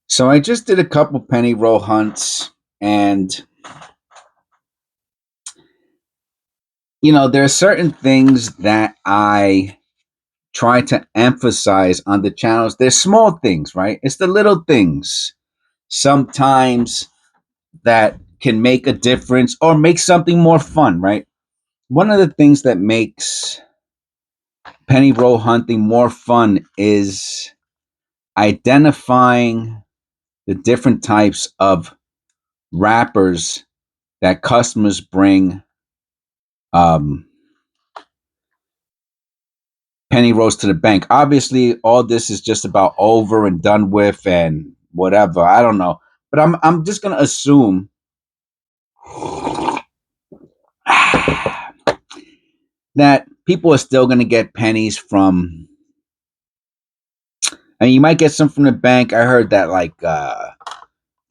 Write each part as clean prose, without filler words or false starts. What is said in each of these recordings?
So I just did a couple penny roll hunts, and there are certain things that I try to emphasize on the channels. They're small things, right? It's the little things sometimes that can make a difference or make something more fun, right? One of the things that makes penny roll hunting more fun is identifying the different types of wrappers that customers bring um, penny rolls to the bank. Obviously, all this is just about over and done with and whatever. I don't know, but I'm just gonna assume that people are still gonna get pennies from. I mean, you might get some from the bank. I heard that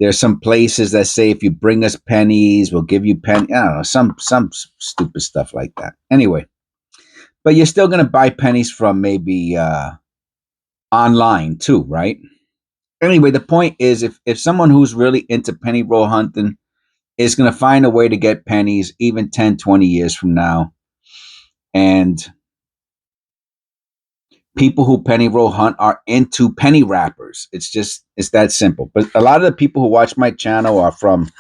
there's some places that say if you bring us pennies, we'll give you penny. I don't know, some stupid stuff like that. Anyway, but you're still gonna buy pennies from maybe online too, right? Anyway, the point is, if someone who's really into penny roll hunting is going to find a way to get pennies even 10, 20 years from now, and people who penny roll hunt are into penny wrappers. It's that simple. But a lot of the people who watch my channel are from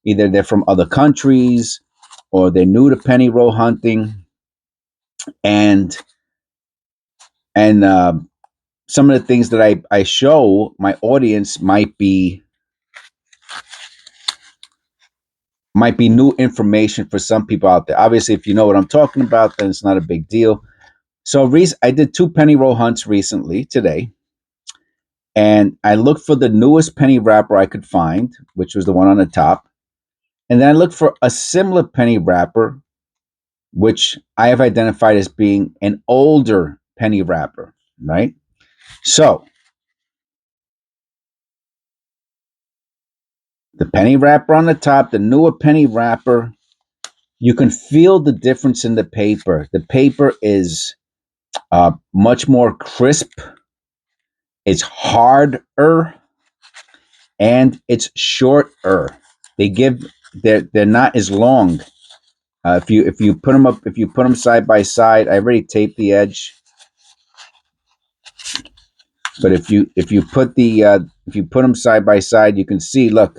either they're from other countries or they're new to penny roll hunting, and and some of the things that I show my audience might be new information for some people out there. Obviously, if you know what I'm talking about, then it's not a big deal. So I did two penny roll hunts recently today, and I looked for the newest penny wrapper I could find, which was the one on the top. And then I looked for a similar penny wrapper, which I have identified as being an older penny wrapper, right? So the penny wrapper on the top, the newer penny wrapper, you can feel the difference in the paper. The paper is much more crisp, it's harder, and it's shorter. They're not as long. If you put them up, if you put them side by side, I already taped the edge. But if you put them side by side, you can see. Look,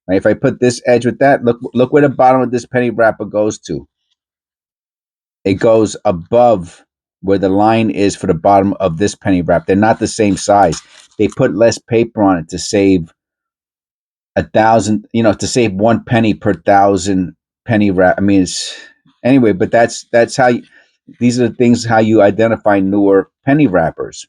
right, if I put this edge with that, look where the bottom of this penny wrapper goes to. It goes above where the line is for the bottom of this penny wrap. They're not the same size. They put less paper on it to save 1,000. To save 1 penny per 1,000 penny wrap. I mean, anyway. But that's how. These are the things how you identify newer penny wrappers.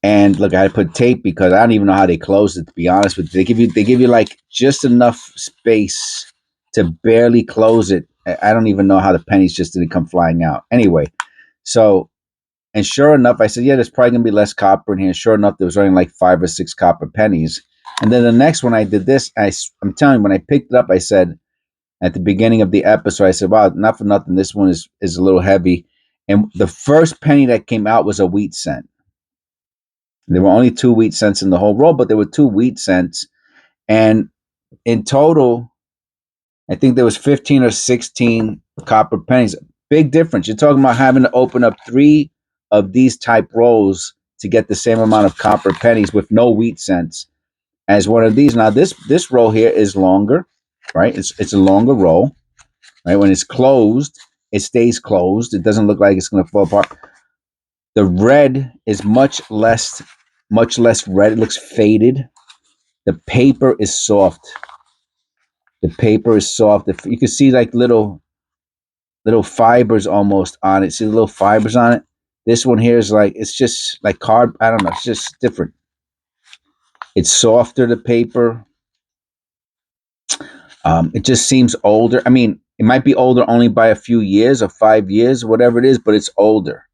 And look, I had to put tape because I don't even know how they close it. To be honest with you, they give you like just enough space to barely close it. I don't even know how the pennies just didn't come flying out. Anyway, so and sure enough, I said, yeah, there's probably gonna be less copper in here. Sure enough, there was only like 5 or 6 copper pennies. And then the next one I did this, I'm telling you, when I picked it up, I said at the beginning of the episode, I said, wow, not for nothing, this one is a little heavy. And the first penny that came out was a wheat cent. There were only 2 wheat cents in the whole roll, but there were 2 wheat cents. And in total, I think there was 15 or 16 copper pennies. Big difference. You're talking about having to open up 3 of these type rolls to get the same amount of copper pennies with no wheat cents as one of these. Now this roll here is longer, right? It's a longer roll, right? When it's closed, it stays closed. It doesn't look like it's going to fall apart. The red is much less red. It looks faded. The paper is soft. The paper is soft. You can see like little fibers almost on it. See the little fibers on it? This one here is like, it's just like card. I don't know. It's just different. It's softer, the paper. It just seems older. I mean, it might be older only by a few years or 5 years, whatever it is, but it's older.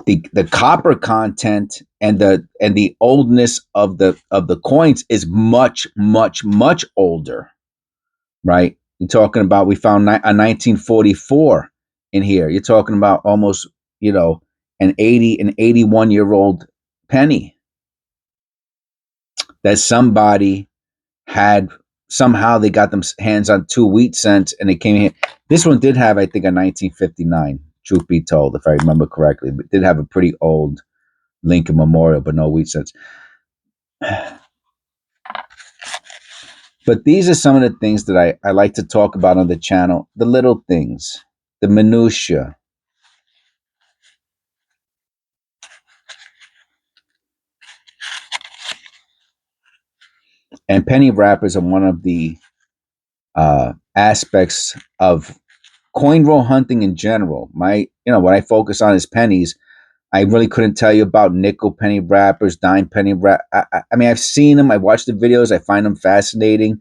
The copper content and the oldness of the coins is much older, right? You're talking about, we found a 1944 in here. You're talking about almost an 81-year-old penny. that somebody had somehow they got them hands on 2 wheat cents and they came here. This one did have, I think, a 1959. Truth be told, if I remember correctly, but did have a pretty old Lincoln Memorial, but no wheat cents. But these are some of the things that I like to talk about on the channel. The little things, the minutia. And penny wrappers are one of the aspects of coin roll hunting in general. What I focus on is pennies. I really couldn't tell you about nickel penny wrappers, dime penny wrap. I mean, I've seen them. I've watched the videos. I find them fascinating,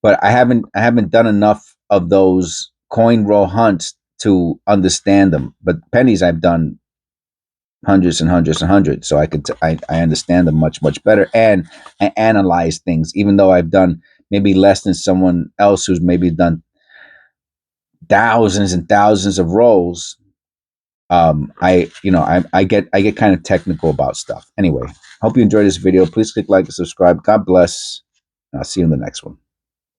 but I haven't done enough of those coin roll hunts to understand them. But pennies, I've done hundreds and hundreds and hundreds, so I understand them much better, and I analyze things, even though I've done maybe less than someone else who's maybe done thousands and thousands of rolls. I get kind of technical about stuff. Anyway, hope you enjoyed this video. Please click like and subscribe. God bless. I'll see you in the next one.